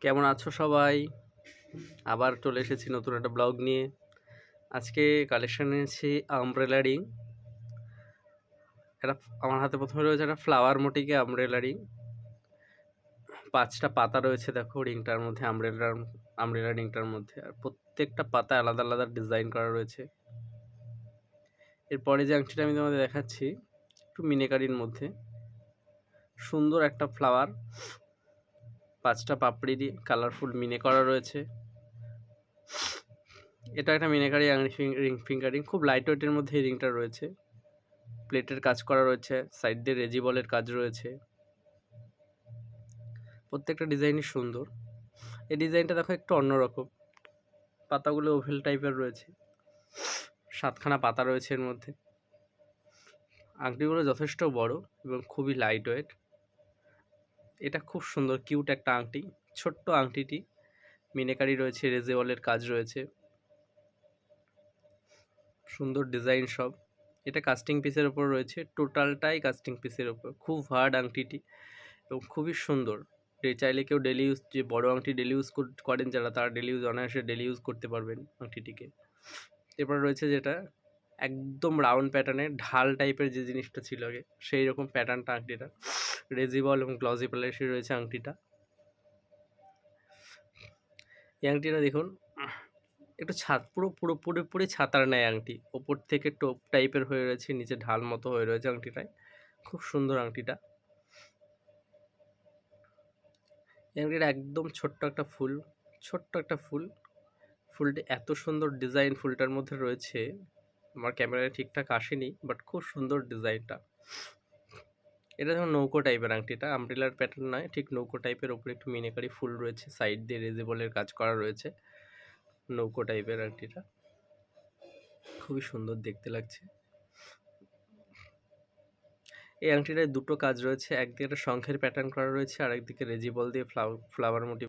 কেমন আছো সবাই? আবার চলে এসেছি নতুন একটা ব্লগ নিয়ে। আজকে কালেকশন এনেছি আমব্রেলা রিং। এটা আমার হাতে প্রথমে রয়েছে একটা ফ্লাওয়ার মোটিকে আমব্রেলা রিং। ৫টা পাতা রয়েছে দেখো রিংটার মধ্যে, আমব্রেলা রিংটার মধ্যে। আর প্রত্যেকটা পাতায় আলাদা আলাদা ডিজাইন করা রয়েছে। এরপরে যে আংটিটা আমি তোমাদের দেখাচ্ছি, একটু মিনেকারির মধ্যে সুন্দর একটা ফ্লাওয়ার, ৫টা পাপড়ি দিয়ে কালারফুল মিনে করা রয়েছে। এটা একটা মিনাকারি রিং ফিঙ্গারিং, খুব লাইট ওয়েটের মধ্যে এই রিংটা রয়েছে। প্লেটের কাজ করা রয়েছে, সাইড দিয়ে রেজিবলের কাজ রয়েছে। প্রত্যেকটা ডিজাইনই সুন্দর। এই ডিজাইনটা দেখো একটু অন্যরকম, পাতাগুলো ওভেল টাইপের রয়েছে, 7খানা পাতা রয়েছে এর মধ্যে। আংটিগুলো যথেষ্ট বড় এবং খুবই লাইট ওয়েট। এটা খুব সুন্দর কিউট একটা আংটি। ছোট্ট আংটিটি মিনাকারি রয়েছে, রেজিবলের কাজ রয়েছে, সুন্দর ডিজাইন সব। এটা কাস্টিং পিসের ওপর রয়েছে, টোটালটাই কাস্টিং পিসের ওপর। খুব হার্ড আংটিটি এবং খুবই সুন্দর। চাইলে কেউ ডেলি ইউজ, যে বড় আংটি ডেলি ইউজ করেন যারা, তারা ডেলি ইউজ অনায়াসে ডেলি ইউজ করতে পারবেন আংটিটিকে। এরপর রয়েছে যেটা একদম রাউন্ড প্যাটার্নের ঢাল টাইপের যে জিনিসটা ছিল আগে, সেই রকম প্যাটার্নটা আংটিটা। রেজিবল এবং গ্লসি পলিশে রয়েছে আংটিটা। এই আংটিটা দেখুন একটু পুরোপুরি ছাতার নেয় আংটি, ওপর থেকে টোপ টাইপের হয়ে রয়েছে, নিচে ঢাল মতো হয়ে রয়েছে আংটিটায়। খুব সুন্দর আংটিটা। এই আংটিটা একদম ছোট্ট একটা ফুল। ফুলটি এত সুন্দর ডিজাইন ফুলটার মধ্যে রয়েছে, আমার ক্যামেরায় ঠিকঠাক আসেনি, বাট খুব সুন্দর ডিজাইনটা। এটা যেমন নৌকো টাইপের আংটিটা, আমব্রেলার প্যাটার্ন নয়, ঠিক নৌকো টাইপের। ওপরে একটু মিনাকারি ফুল রয়েছে, সাইড দিয়ে রেজিবলের কাজ করা রয়েছে। নৌকো টাইপের আংটিটা খুবই সুন্দর দেখতে লাগছে। এই আংটিটায় দুটো কাজ রয়েছে, একদিকে একটা শঙ্খের প্যাটার্ন করা রয়েছে, আর একদিকে রেজিবল দিয়ে ফ্লাওয়ার মোটিভ